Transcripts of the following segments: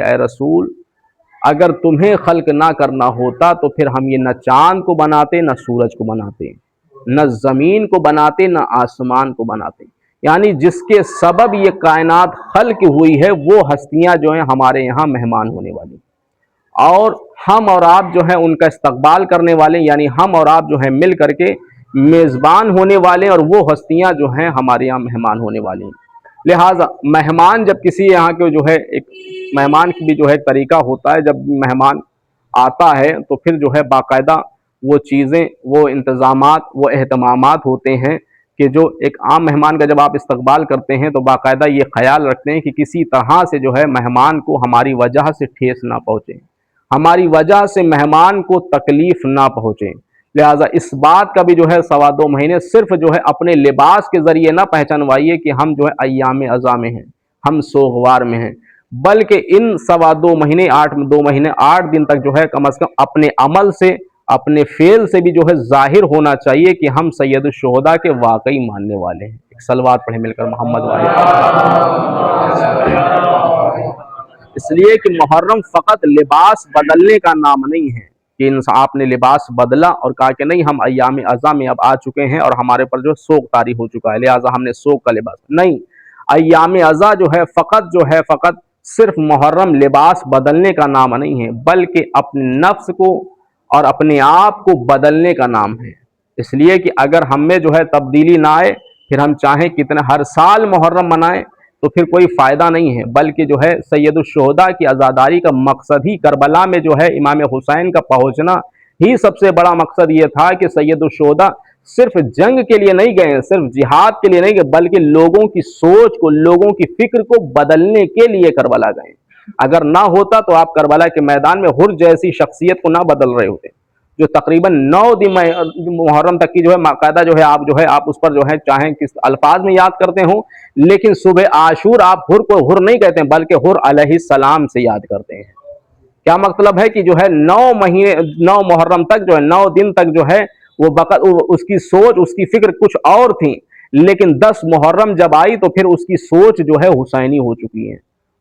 اے رسول اگر تمہیں خلق نہ کرنا ہوتا تو پھر ہم یہ نہ چاند کو بناتے نہ سورج کو بناتے، نہ زمین کو بناتے نہ آسمان کو بناتے۔ یعنی جس کے سبب یہ کائنات خلق ہوئی ہے وہ ہستیاں جو ہیں ہمارے یہاں مہمان ہونے والی، اور ہم اور آپ جو ہیں ان کا استقبال کرنے والے، یعنی ہم اور آپ جو ہیں مل کر کے میزبان ہونے والے، اور وہ ہستیاں جو ہیں ہمارے یہاں مہمان ہونے والی ہیں۔ لہٰذا مہمان جب کسی یہاں کے جو ہے ایک مہمان کی بھی جو ہے طریقہ ہوتا ہے، جب مہمان آتا ہے تو پھر جو ہے باقاعدہ وہ چیزیں، وہ انتظامات، وہ اہتمامات ہوتے ہیں کہ جو ایک عام مہمان کا جب آپ استقبال کرتے ہیں تو باقاعدہ یہ خیال رکھتے ہیں کہ کسی طرح سے جو ہے مہمان کو ہماری وجہ سے ٹھیس نہ پہنچے، ہماری وجہ سے مہمان کو تکلیف نہ پہنچے۔ لہٰذا اس بات کا بھی جو ہے 2.25 مہینے صرف جو ہے اپنے لباس کے ذریعے نہ پہچانوائیے کہ ہم جو ہے ایام ازا میں ہیں، ہم سوگوار میں ہیں، بلکہ ان 2.25 مہینے 8 دن تک جو ہے کم از کم اپنے عمل سے، اپنے فعل سے بھی جو ہے ظاہر ہونا چاہیے کہ ہم سید الشہداء کے واقعی ماننے والے ہیں۔ ایک صلوات پڑھیں مل کر محمد والے۔ اس لیے کہ محرم فقط لباس بدلنے کا نام نہیں ہے کہ آپ نے لباس بدلا اور کہا کہ نہیں ہم ایام ازا میں اب آ چکے ہیں اور ہمارے پر جو سوگ طاری ہو چکا ہے لہٰذا ہم نے سوگ کا لباس نہیں۔ ایام ازا جو ہے فقط صرف محرم لباس بدلنے کا نام نہیں ہے، بلکہ اپنے نفس کو اور اپنے آپ کو بدلنے کا نام ہے۔ اس لیے کہ اگر ہم میں جو ہے تبدیلی نہ آئے، پھر ہم چاہیں کتنے ہر سال محرم منائیں تو پھر کوئی فائدہ نہیں ہے، بلکہ جو ہے سید الشہداء کی عزاداری کا مقصد ہی کربلا میں جو ہے امام حسین کا پہنچنا ہی سب سے بڑا مقصد یہ تھا کہ سید الشہداء صرف جنگ کے لیے نہیں گئے، صرف جہاد کے لیے نہیں گئے، بلکہ لوگوں کی سوچ کو، لوگوں کی فکر کو بدلنے کے لیے کربلا گئے۔ اگر نہ ہوتا تو آپ کربلا کے میدان میں حر جیسی شخصیت کو نہ بدل رہے ہوتے، جو تقریباً 9 دن محرم تک کی جو ہے باقاعدہ جو ہے آپ اس پر جو ہے چاہیں کس الفاظ میں یاد کرتے ہوں، لیکن صبح عاشور آپ حر کو حر نہیں کہتے ہیں بلکہ حر علیہ السلام سے یاد کرتے ہیں۔ کیا مطلب ہے کہ جو ہے 9 محرم تک جو ہے 9 دن تک جو ہے وہ اس کی سوچ، اس کی فکر کچھ اور تھی، لیکن 10 محرم جب آئی تو پھر اس کی سوچ جو ہے حسینی ہو چکی ہے،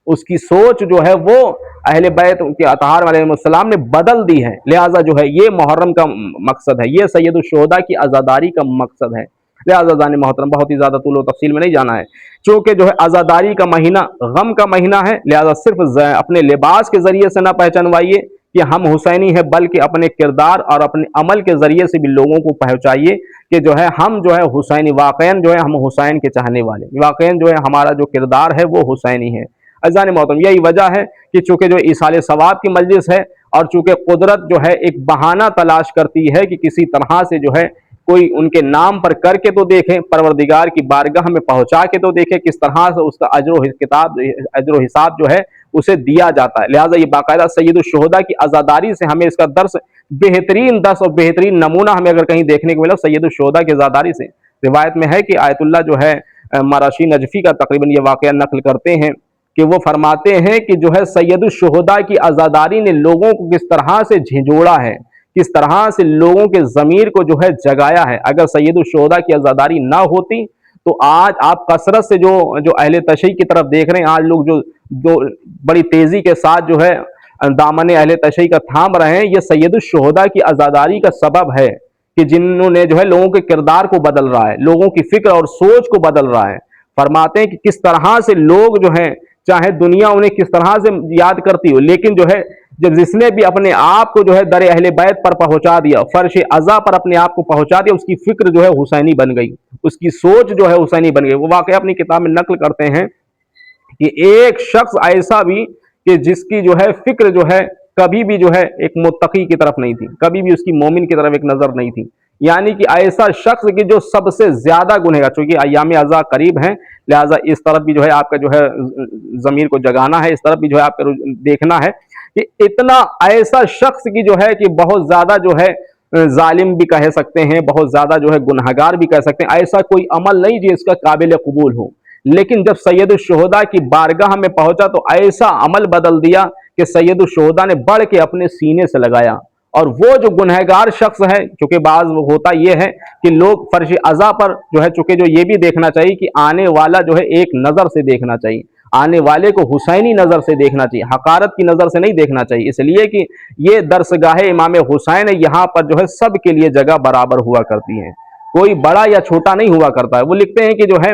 اس کی سوچ جو ہے وہ اہل بیت کے اطہار علیہ السلام نے بدل دی ہے۔ لہٰذا جو ہے یہ محرم کا مقصد ہے، یہ سید الشہداء کی عزاداری کا مقصد ہے۔ لہٰذا زان محترم بہت ہی زیادہ طول و تفصیل میں نہیں جانا ہے، چونکہ جو ہے عزاداری کا مہینہ غم کا مہینہ ہے، لہٰذا صرف اپنے لباس کے ذریعے سے نہ پہچانوائیے کہ ہم حسینی ہیں، بلکہ اپنے کردار اور اپنے عمل کے ذریعے سے بھی لوگوں کو پہنچائیے کہ جو ہے ہم جو ہے حسینی، واقعاً جو ہے ہم حسین کے چاہنے والے، واقعاً جو ہے ہمارا جو کردار ہے وہ حسینی ہے۔ عزیزان محترم یہی وجہ ہے کہ چونکہ جو ایصال ثواب کی مجلس ہے اور چونکہ قدرت جو ہے ایک بہانہ تلاش کرتی ہے کہ کسی طرح سے جو ہے کوئی ان کے نام پر کر کے تو دیکھیں، پروردگار کی بارگاہ میں پہنچا کے تو دیکھیں کس طرح سے اس کا اجر و حساب جو ہے اسے دیا جاتا ہے۔ لہٰذا یہ باقاعدہ سید الشہداء کی عزاداری سے ہمیں اس کا بہترین درس اور بہترین نمونہ ہمیں اگر کہیں دیکھنے کو ملا سید الشہداء کی عزاداری سے۔ روایت میں ہے کہ آیت اللہ جو ہے مراشی نجفی کا تقریباً یہ واقعہ نقل کرتے ہیں کہ وہ فرماتے ہیں کہ جو ہے سید الشہداء کی عزاداری نے لوگوں کو کس طرح سے جھنجھوڑا ہے، کس طرح سے لوگوں کے ضمیر کو جو ہے جگایا ہے۔ اگر سید الشہداء کی عزاداری نہ ہوتی تو آج آپ کثرت سے جو اہل تشیع کی طرف دیکھ رہے ہیں، آج لوگ جو بڑی تیزی کے ساتھ جو ہے دامن اہل تشیع کا تھام رہے ہیں، یہ سید الشہداء کی عزاداری کا سبب ہے کہ جنہوں نے جو ہے لوگوں کے کردار کو بدل رہا ہے، لوگوں کی فکر اور سوچ کو بدل رہا ہے۔ فرماتے ہیں کہ کس طرح سے لوگ جو ہیں چاہے دنیا انہیں کس طرح سے یاد کرتی ہو، لیکن جو ہے جس نے بھی اپنے آپ کو جو ہے در اہل بیت پر پہنچا دیا، فرش عزا پر اپنے آپ کو پہنچا دیا، اس کی فکر جو ہے حسینی بن گئی، اس کی سوچ جو ہے حسینی بن گئی۔ وہ واقعہ اپنی کتاب میں نقل کرتے ہیں کہ ایک شخص ایسا بھی کہ جس کی جو ہے فکر جو ہے کبھی بھی جو ہے ایک متقی کی طرف نہیں تھی، کبھی بھی اس کی مومن کی طرف ایک نظر نہیں تھی، یعنی کہ ایسا شخص کی جو سب سے زیادہ گنہگار، چونکہ ایام ازا قریب ہیں لہٰذا اس طرف بھی جو ہے آپ کا جو ہے ضمیر کو جگانا ہے، اس طرف بھی جو ہے آپ کو دیکھنا ہے کہ اتنا ایسا شخص کی جو ہے کہ بہت زیادہ جو ہے ظالم بھی کہہ سکتے ہیں، بہت زیادہ جو ہے گنہگار بھی کہہ سکتے ہیں، ایسا کوئی عمل نہیں جس کا قابل قبول ہو، لیکن جب سید الشہداء کی بارگاہ میں پہنچا تو ایسا عمل بدل دیا کہ سید الشہداء نے بڑھ کے اپنے سینے سے لگایا، اور وہ جو گنہگار شخص ہے، چونکہ بعض ہوتا یہ ہے کہ لوگ فرش عزا پر جو ہے چونکہ جو یہ بھی دیکھنا چاہیے کہ آنے والا جو ہے ایک نظر سے دیکھنا چاہیے، آنے والے کو حسینی نظر سے دیکھنا چاہیے، حقارت کی نظر سے نہیں دیکھنا چاہیے، اس لیے کہ یہ درسگاہ امام حسین ہے، یہاں پر جو ہے سب کے لیے جگہ برابر ہوا کرتی ہے، کوئی بڑا یا چھوٹا نہیں ہوا کرتا ہے۔ وہ لکھتے ہیں کہ جو ہے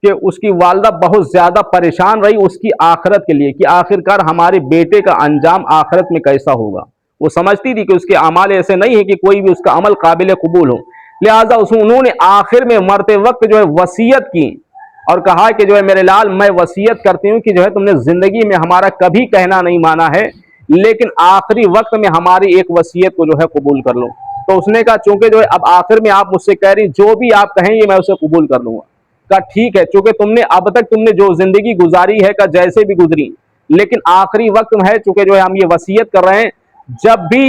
کہ اس کی والدہ بہت زیادہ پریشان رہی اس کی آخرت کے لیے، کہ آخرکار ہمارے بیٹے کا انجام آخرت میں کیسا ہوگا۔ وہ سمجھتی تھی کہ اس کے اعمال ایسے نہیں ہیں کہ کوئی بھی اس کا عمل قابل قبول ہو، لہٰذا انہوں نے آخر میں مرتے وقت جو ہے وصیت کی اور کہا کہ جو ہے میرے لال، میں وصیت کرتی ہوں کہ جو ہے تم نے زندگی میں ہمارا کبھی کہنا نہیں مانا ہے، لیکن آخری وقت میں ہماری ایک وصیت کو جو ہے قبول کر لو۔ تو اس نے کہا چونکہ جو ہے اب آخر میں آپ مجھ سے کہہ رہی، جو بھی آپ کہیں گے میں اسے قبول کر لوں گا۔ کہا ٹھیک ہے، چونکہ تم نے اب تک تم نے جو زندگی گزاری ہے، کا جیسے بھی گزری، لیکن آخری وقت ہے چونکہ جو ہے ہم یہ وصیت کر رہے ہیں، جب بھی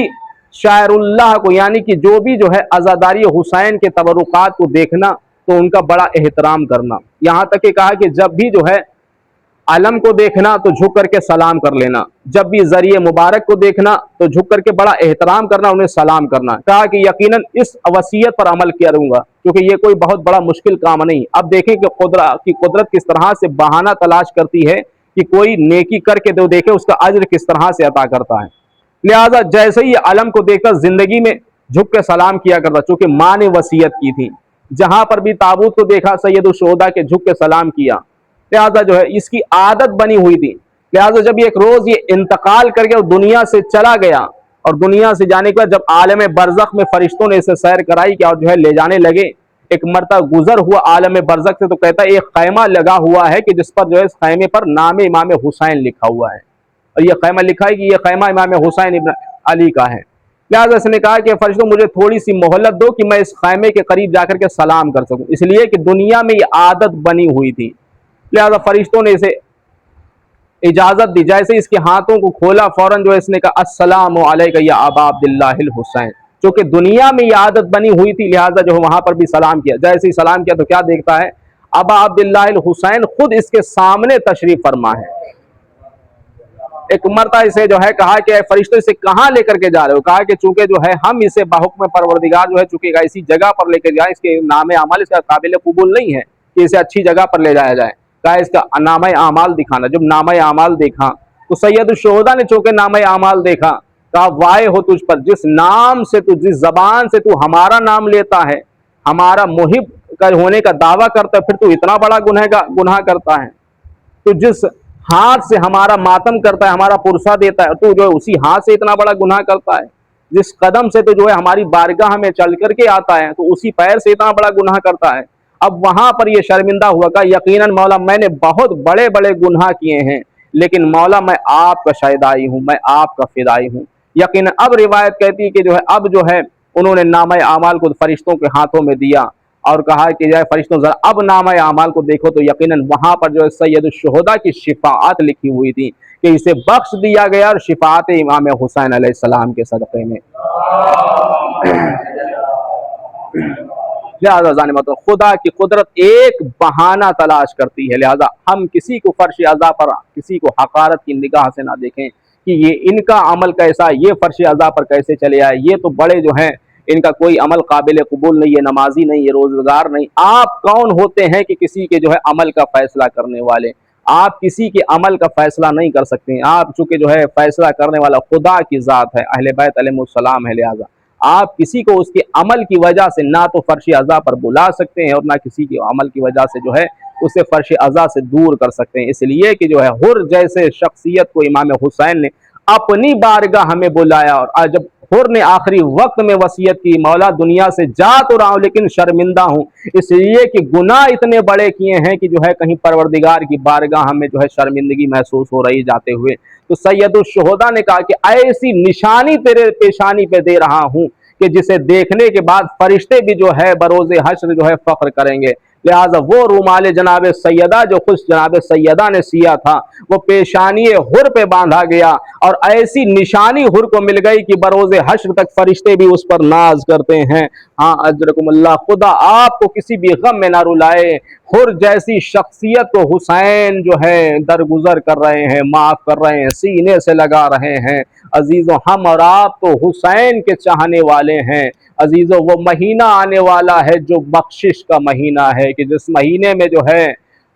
شاعر اللہ کو یعنی کہ جو بھی جو ہے عزاداری حسین کے تبرکات کو دیکھنا تو ان کا بڑا احترام کرنا، یہاں تک کہ کہا کہ جب بھی جو ہے علم کو دیکھنا تو جھک کر کے سلام کر لینا، جب بھی ذریعہ مبارک کو دیکھنا تو جھک کر کے بڑا احترام کرنا، انہیں سلام کرنا۔ کہا کہ یقیناً اس وصیت پر عمل کیا رہوں گا، کیونکہ یہ کوئی بہت بڑا مشکل کام نہیں۔ اب دیکھیں کہ قدرت کس طرح سے بہانہ تلاش کرتی ہے کہ کوئی نیکی کر کے تو دیکھے اس کا اجر کس طرح سے عطا کرتا ہے۔ لہٰذا جیسے ہی علم کو دیکھا زندگی میں جھک کے سلام کیا کرتا، چونکہ ماں نے وصیت کی تھی۔ جہاں پر بھی تابوت کو دیکھا سید الشہداء کے جھک کے سلام کیا، لہٰذا جو ہے اس کی عادت بنی ہوئی تھی۔ لہٰذا جب ایک روز یہ انتقال کر کے دنیا سے چلا گیا، اور دنیا سے جانے کے بعد جب عالم برزخ میں فرشتوں نے اسے سیر کرائی کہ اور جو ہے لے جانے لگے، ایک مرتبہ گزر ہوا عالم برزخ سے تو کہتا ہے ایک خیمہ لگا ہوا ہے کہ جس پر جو ہے اس خیمے پر نام امام حسین لکھا ہوا ہے، اور یہ خیمہ لکھا ہے کہ یہ خیمہ امام حسین ابن علی کا ہے۔ لہٰذا اس نے کہا کہ فرشتوں مجھے تھوڑی سی مہلت دو کہ میں اس خیمے کے قریب جا کر کے سلام کر سکوں، اس لیے کہ دنیا میں یہ عادت بنی ہوئی تھی۔ لہٰذا فرشتوں نے اسے اجازت دی، جیسے اس کے ہاتھوں کو کھولا فوراً جو اس نے کہا السلام علیکہ یا ابا عبداللہ الحسین، چونکہ دنیا میں یہ عادت بنی ہوئی تھی، لہٰذا جو وہاں پر بھی سلام کیا۔ جیسے ہی سلام کیا تو کیا دیکھتا ہے، ابا عبداللہ الحسین خود اس کے سامنے تشریف فرما ہے۔ ایک مرتبہ اسے جو ہے کہا کہ فرشتوں اسے کہاں لے کر کے جا رہے ہو؟ کہا کہ چونکہ جو ہے ہم اسے بحکم پروردگار جو ہے چونکہ ایسی جگہ پر لے کے جائیں، اس کے نام اعمال اس کا قابل قبول نہیں ہے کہ اسے اچھی جگہ پر لے جایا جائے۔ کہا اس کا نام اعمال دکھانا۔ جب نام اعمال دیکھا تو سید الشہداء نے چونکہ نام اعمال دیکھا، کہا وائے ہو تجھ پر، جس نام سے تو جس زبان سے تو ہمارا نام لیتا ہے، ہمارا محب ہونے کا دعویٰ کرتا ہے، پھر تو اتنا بڑا گناہ کرتا ہے۔ تو جس ہاتھ سے ہمارا ماتم کرتا ہے، ہمارا پرسہ دیتا ہے، تو جو ہے اسی ہاتھ سے اتنا بڑا گناہ کرتا ہے۔ جس قدم سے تو جو ہے ہماری بارگاہ میں چل کر کے آتا ہے، تو اسی پیر سے اتنا بڑا گناہ کرتا ہے۔ اب وہاں پر یہ شرمندہ ہوا، کہ یقیناً مولا میں نے بہت بڑے بڑے گناہ کیے ہیں، لیکن مولا میں آپ کا شہدائی ہوں، میں آپ کا فدائی ہوں۔ یقیناً اب روایت کہتی ہے کہ جو ہے اب جو ہے انہوں نے نامہ اعمال کو فرشتوں کے ہاتھوں میں دیا اور کہا کہ جو ہے فرشتوں ذرا اب نامہ اعمال کو دیکھو، تو یقیناً وہاں پر جو ہے سید الشہداء کی شفاعت لکھی ہوئی تھی کہ اسے بخش دیا گیا، اور شفاعت امام حسین علیہ السلام کے صدقے میں۔ لہذا ظالمت خدا کی قدرت ایک بہانہ تلاش کرتی ہے، لہذا ہم کسی کو فرش عزا پر، کسی کو حقارت کی نگاہ سے نہ دیکھیں کہ یہ ان کا عمل کیسا، یہ فرش عزا پر کیسے چلے آئے، یہ تو بڑے جو ہیں ان کا کوئی عمل قابل قبول نہیں، یہ نمازی نہیں، یہ روزگار نہیں۔ آپ کون ہوتے ہیں کہ کسی کے جو ہے عمل کا فیصلہ کرنے والے؟ آپ کسی کے عمل کا فیصلہ نہیں کر سکتے ہیں، آپ چونکہ جو ہے فیصلہ کرنے والا خدا کی ذات ہے، اہل بیت علیہ السلام ہے، لہذا آپ کسی کو اس کے عمل کی وجہ سے نہ تو فرش عزا پر بلا سکتے ہیں، اور نہ کسی کے عمل کی وجہ سے جو ہے اسے فرش عزا سے دور کر سکتے ہیں۔ اس لیے کہ جو ہے حر جیسے شخصیت کو امام حسین نے اپنی بارگاہ ہمیں بلایا، اور جب حر نے آخری وقت میں وصیت کی مولا دنیا سے جا تو رہا ہوں لیکن شرمندہ ہوں، اس لیے کہ گناہ اتنے بڑے کیے ہیں کہ جو ہے کہیں پروردگار کی بارگاہ میں جو ہے شرمندگی محسوس ہو رہی جاتے ہوئے۔ تو سید الشہداء نے کہا کہ ایسی نشانی تیرے پیشانی پہ دے رہا ہوں کہ جسے دیکھنے کے بعد فرشتے بھی جو ہے بروز حشر جو ہے فخر کریں گے۔ لہٰذا وہ رومال جناب سیدہ جو خود جناب سیدہ نے سیا تھا، وہ پیشانی حر پہ باندھا گیا، اور ایسی نشانی حر کو مل گئی کہ بروز حشر تک فرشتے بھی اس پر ناز کرتے ہیں۔ ہاں اجرکم اللہ، خدا آپ کو کسی بھی غم میں نہ رلائے۔ حر جیسی شخصیت کو حسین جو ہے درگزر کر رہے ہیں، معاف کر رہے ہیں، سینے سے لگا رہے ہیں۔ عزیزو ہم اور آپ تو حسین کے چاہنے والے ہیں۔ عزیزو وہ مہینہ آنے والا ہے جو بخشش کا مہینہ ہے، کہ جس مہینے میں جو ہے